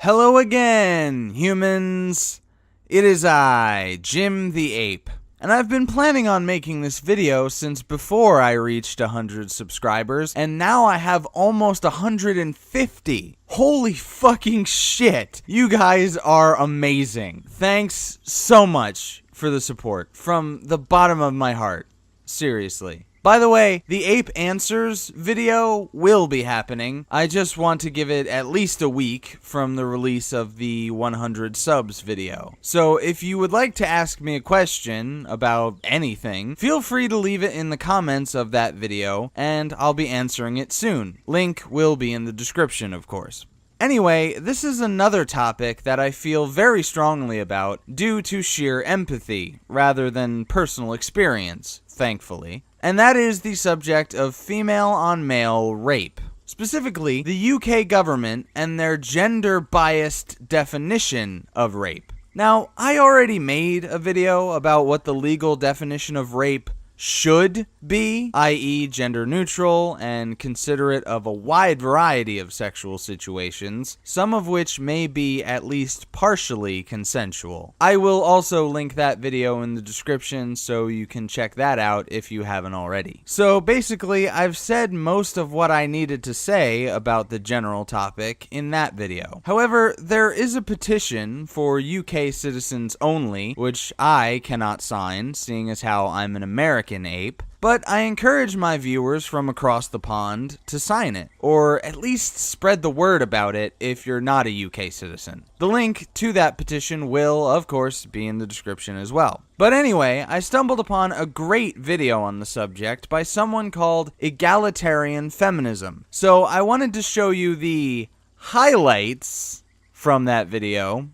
Hello again, humans! It is I, Jim the Ape, and I've been planning on making this video since before I reached 100 subscribers, and now I have almost 150. Holy fucking shit! You guys are amazing. Thanks so much for the support, from the bottom of my heart. Seriously. By the way, the Ape Answers video will be happening. I just want to give it at least a week from the release of the 100 subs video. So if you would like to ask me a question about anything, feel free to leave it in the comments of that video, and I'll be answering it soon. Link will be in the description, of course. Anyway, this is another topic that I feel very strongly about due to sheer empathy, rather than personal experience, thankfully. And that is the subject of female-on-male rape. Specifically, the UK government and their gender-biased definition of rape. Now, I already made a video about what the legal definition of rape should be, i.e. gender neutral and considerate of a wide variety of sexual situations, some of which may be at least partially consensual. I will also link that video in the description so you can check that out if you haven't already. So basically, I've said most of what I needed to say about the general topic in that video. However, there is a petition for UK citizens only, which I cannot sign, seeing as how I'm an American ape, but I encourage my viewers from across the pond to sign it, or at least spread the word about it if you're not a UK citizen. The link to that petition will, of course, be in the description as well. But anyway, I stumbled upon a great video on the subject by someone called Egalitarian Feminism. So I wanted to show you the highlights from that video.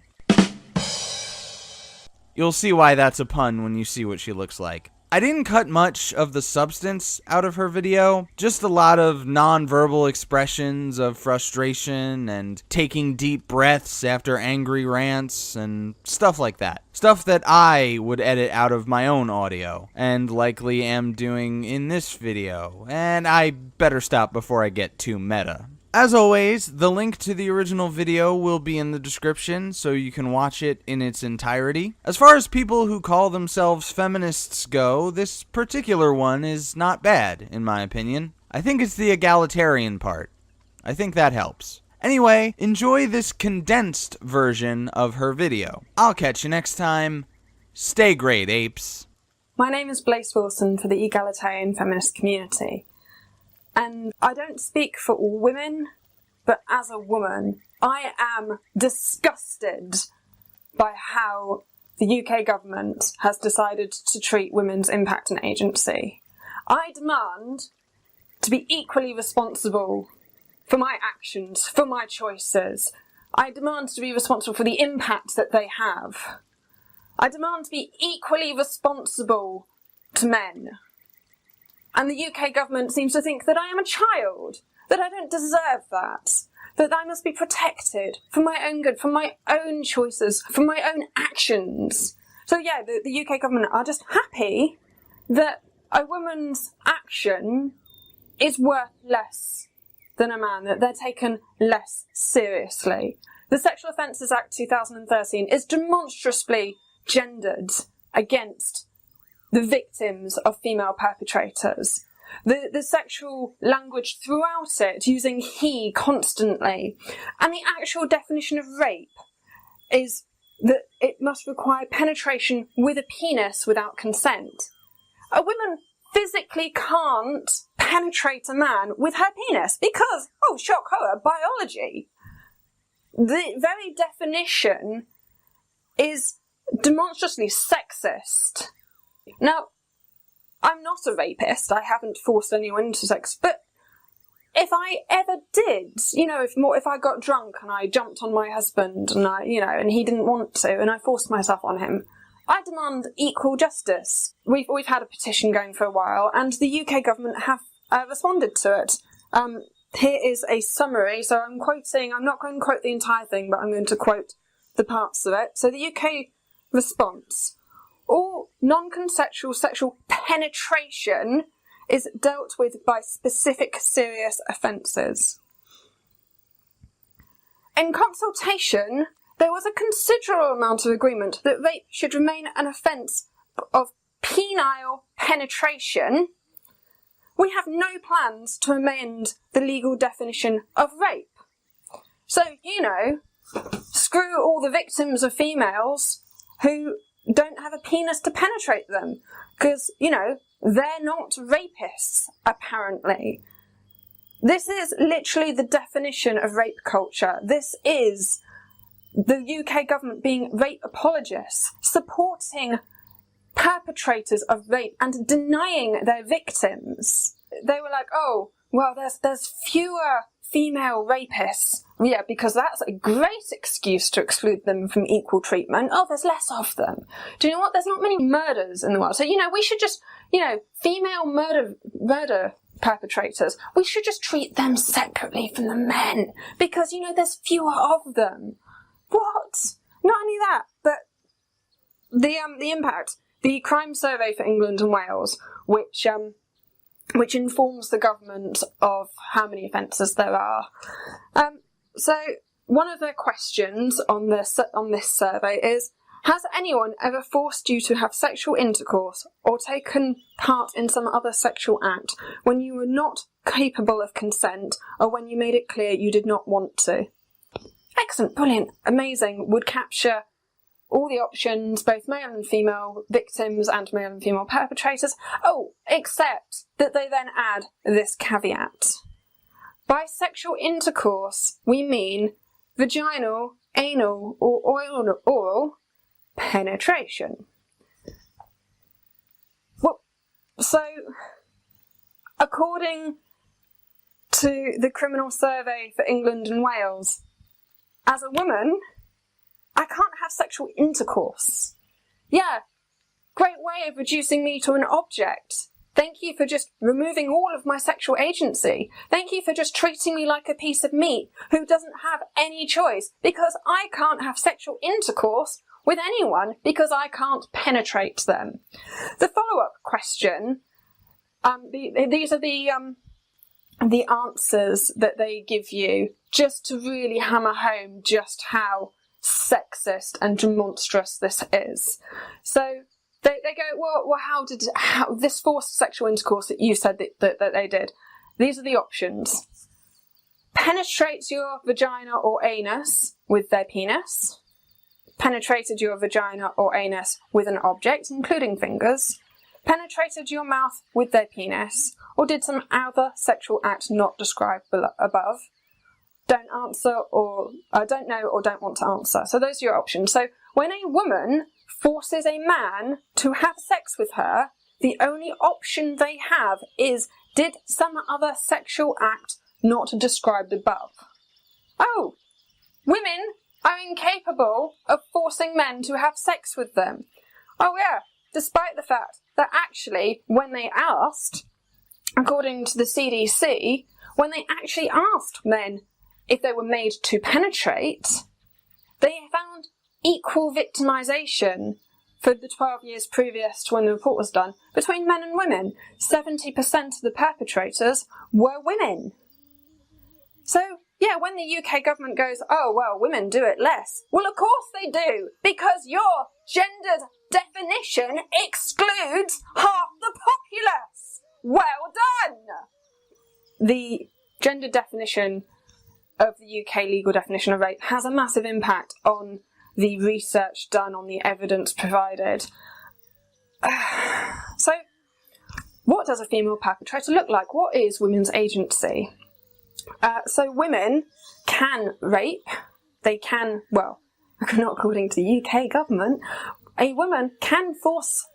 You'll see why that's a pun when you see what she looks like. I didn't cut much of the substance out of her video, just a lot of non-verbal expressions of frustration and taking deep breaths after angry rants and stuff like that. Stuff that I would edit out of my own audio, and likely am doing in this video, and I better stop before I get too meta. As always, the link to the original video will be in the description so you can watch it in its entirety. As far as people who call themselves feminists go, this particular one is not bad, in my opinion. I think it's the egalitarian part. I think that helps. Anyway, enjoy this condensed version of her video. I'll catch you next time. Stay great, apes. My name is Blaise Wilson for the Egalitarian Feminist community. And I don't speak for all women, but as a woman, I am disgusted by how the UK government has decided to treat women's impact and agency. I demand to be equally responsible for my actions, for my choices. I demand to be responsible for the impact that they have. I demand to be equally responsible to men. And the UK government seems to think that I am a child, that I don't deserve that I must be protected for my own good, for my own choices, for my own actions. So yeah, the UK government are just happy that a woman's action is worth less than a man, that they're taken less seriously. The Sexual Offences Act 2013 is demonstrably gendered against the victims of female perpetrators. The sexual language throughout it, using he constantly. And the actual definition of rape is that it must require penetration with a penis without consent. A woman physically can't penetrate a man with her penis because, oh, shock horror, biology. The very definition is demonstrably sexist. Now, I'm not a rapist, I haven't forced anyone into sex, but if I ever did, if I got drunk and I jumped on my husband and and he didn't want to and I forced myself on him, I demand equal justice. We've had a petition going for a while and the UK government have responded to it. Here is a summary, so I'm not going to quote the entire thing, but I'm going to quote the parts of it. So the UK response: all non-consensual sexual penetration is dealt with by specific serious offences. In consultation, there was a considerable amount of agreement that rape should remain an offence of penile penetration. We have no plans to amend the legal definition of rape. So, screw all the victims of females who don't have a penis to penetrate them, because, they're not rapists, apparently. This is literally the definition of rape culture. This is the UK government being rape apologists, supporting perpetrators of rape and denying their victims. They were like, oh, well, there's fewer female rapists. Yeah, because that's a great excuse to exclude them from equal treatment. Oh, there's less of them. Do you know what? There's not many murders in the world. So, we should just, female murder perpetrators, we should just treat them separately from the men. Because, there's fewer of them. What? Not only that, but the impact. The crime survey for England and Wales, which informs the government of how many offences there are. So one of their questions on this survey is, has anyone ever forced you to have sexual intercourse or taken part in some other sexual act when you were not capable of consent or when you made it clear you did not want to? Excellent, brilliant, amazing, would capture all the options, both male and female victims and male and female perpetrators. Oh, except that they then add this caveat. By sexual intercourse, we mean vaginal, anal, or oral penetration. Well, so, according to the criminal survey for England and Wales, as a woman, I can't have sexual intercourse. Yeah, great way of reducing me to an object. Thank you for just removing all of my sexual agency. Thank you for just treating me like a piece of meat who doesn't have any choice, because I can't have sexual intercourse with anyone because I can't penetrate them. The follow-up question, these are the answers that they give you just to really hammer home just how sexist and monstrous this is. So they go, well, how this forced sexual intercourse that you said that they did? These are the options. Penetrates your vagina or anus with their penis. Penetrated your vagina or anus with an object, including fingers. Penetrated your mouth with their penis. Or did some other sexual act not described above. Don't answer or don't know or don't want to answer. So those are your options. So when a woman forces a man to have sex with her, the only option they have is, did some other sexual act not described above? Oh, women are incapable of forcing men to have sex with them. Oh yeah, despite the fact that actually when they asked, according to the CDC, when they actually asked men if they were made to penetrate, they found equal victimisation for the 12 years previous to when the report was done between men and women. 70% of the perpetrators were women. So, yeah, when the UK government goes, oh, well, women do it less. Well, of course they do, because your gendered definition excludes half the populace. Well done! The gender definition of the UK legal definition of rape has a massive impact on the research done, on the evidence provided. So, what does a female perpetrator look like? What is women's agency? So women can rape. They can, well, not according to the UK government, a woman can force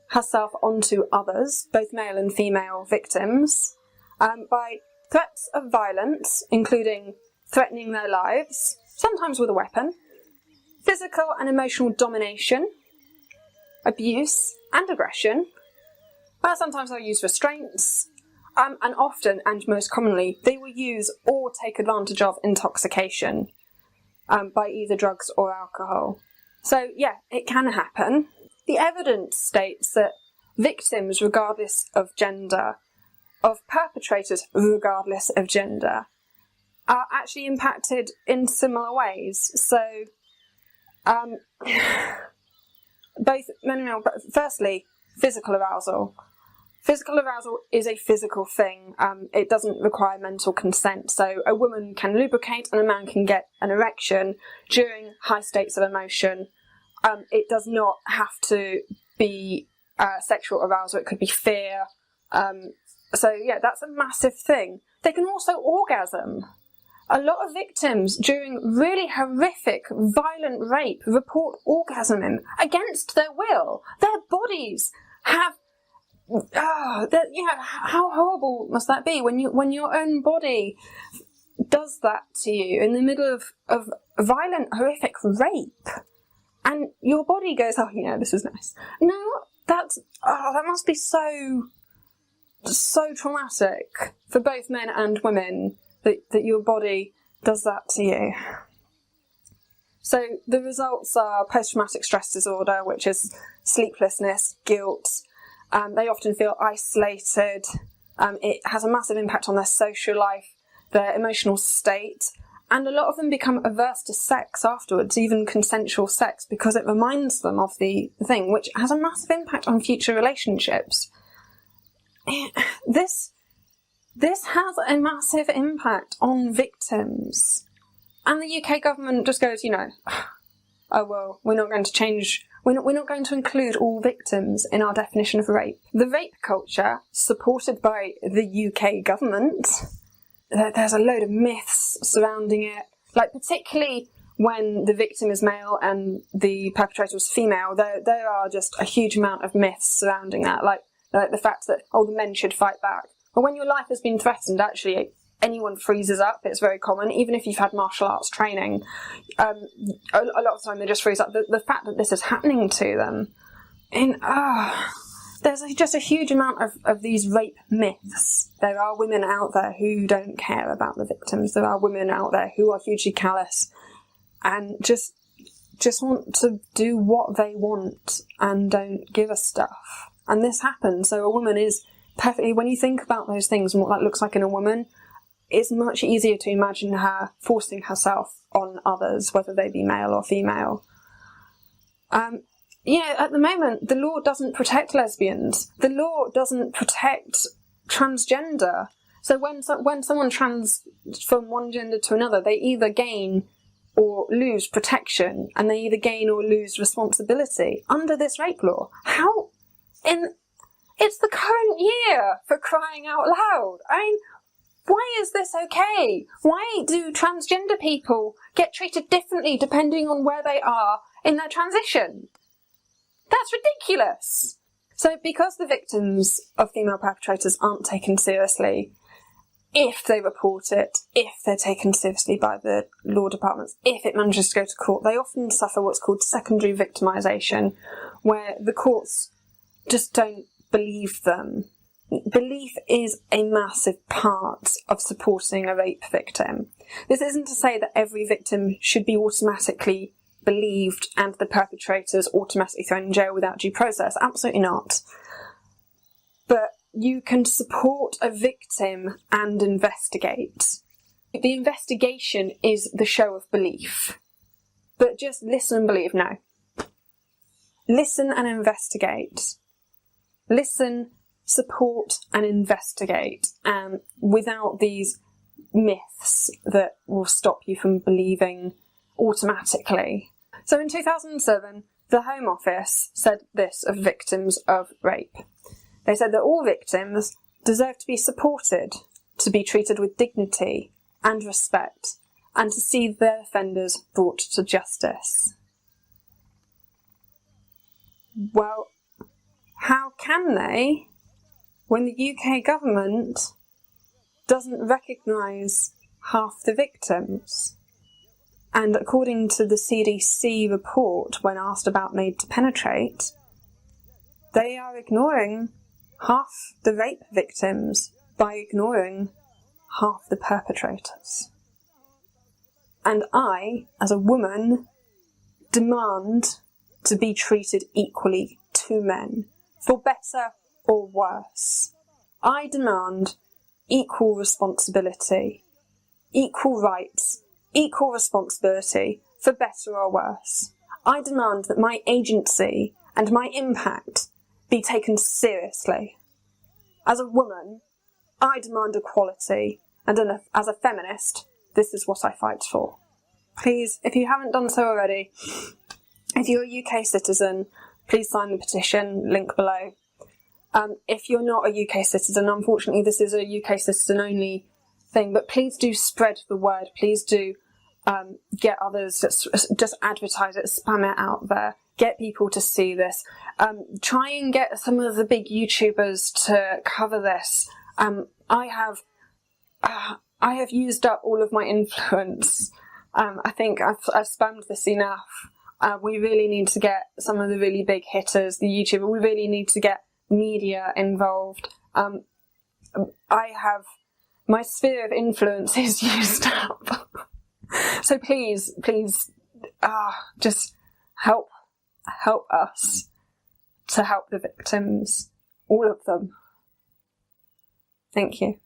herself onto others, both male and female victims, by threats of violence, including threatening their lives, sometimes with a weapon, physical and emotional domination, abuse and aggression. Sometimes they'll use restraints, and often, and most commonly, they will use or take advantage of intoxication by either drugs or alcohol. So yeah, it can happen. The evidence states that victims, regardless of gender, of perpetrators, regardless of gender, are actually impacted in similar ways. So, both men and male, but firstly, physical arousal. Physical arousal is a physical thing. It doesn't require mental consent. So a woman can lubricate and a man can get an erection during high states of emotion. It does not have to be sexual arousal. It could be fear. So yeah, that's a massive thing. They can also orgasm. A lot of victims during really horrific, violent rape report orgasming against their will. Their bodies have how horrible must that be when your own body does that to you in the middle of violent, horrific rape, and your body goes, oh, this is nice. No, that must be so traumatic for both men and women that your body does that to you. So the results are post-traumatic stress disorder, which is sleeplessness, guilt. They often feel isolated. It has a massive impact on their social life, their emotional state, and a lot of them become averse to sex afterwards, even consensual sex, because it reminds them of the thing, which has a massive impact on future relationships. This has a massive impact on victims. And the UK government just goes, oh well, we're not going to change... We're not going to include all victims in our definition of rape. The rape culture, supported by the UK government, there's a load of myths surrounding it. Like, particularly when the victim is male and the perpetrator is female, there are just a huge amount of myths surrounding that. Like the fact that, the men should fight back. But when your life has been threatened, actually, anyone freezes up. It's very common, even if you've had martial arts training. A lot of the time they just freeze up. The fact that this is happening to them, there's just a huge amount of these rape myths. There are women out there who don't care about the victims. There are women out there who are hugely callous and just want to do what they want and don't give a stuff. And this happens. So a woman is perfectly, when you think about those things and what that looks like in a woman, it's much easier to imagine her forcing herself on others, whether they be male or female. At the moment, the law doesn't protect lesbians. The law doesn't protect transgender. So when someone trans from one gender to another, they either gain or lose protection, and they either gain or lose responsibility under this rape law. It's the current year, for crying out loud. Why is this okay? Why do transgender people get treated differently depending on where they are in their transition? That's ridiculous. So because the victims of female perpetrators aren't taken seriously, if they report it, if they're taken seriously by the law departments, if it manages to go to court, they often suffer what's called secondary victimisation, where the courts just don't believe them. Belief is a massive part of supporting a rape victim. This isn't to say that every victim should be automatically believed and the perpetrators automatically thrown in jail without due process. Absolutely not. But you can support a victim and investigate. The investigation is the show of belief. But just listen and believe, no. Listen and investigate. Listen, support and investigate, without these myths that will stop you from believing automatically. So in 2007, the Home Office said this of victims of rape. They said that all victims deserve to be supported, to be treated with dignity and respect, and to see their offenders brought to justice. Well, how can they, when the UK government doesn't recognise half the victims? And according to the CDC report, when asked about Made to Penetrate, they are ignoring half the rape victims by ignoring half the perpetrators. And I, as a woman, demand to be treated equally to men, for better or worse. I demand equal responsibility, equal rights, equal responsibility, for better or worse. I demand that my agency and my impact be taken seriously. As a woman, I demand equality, and as a feminist, this is what I fight for. Please, if you haven't done so already, if you're a UK citizen, please sign the petition, link below. If you're not a UK citizen, unfortunately this is a UK citizen only thing, but please do spread the word, please do get others, just advertise it, spam it out there, get people to see this. Try and get some of the big YouTubers to cover this. I have used up all of my influence. I think I've spammed this enough. We really need to get some of the really big hitters, the YouTuber. We really need to get media involved. My sphere of influence is used up. So please, just help us to help the victims, all of them. Thank you.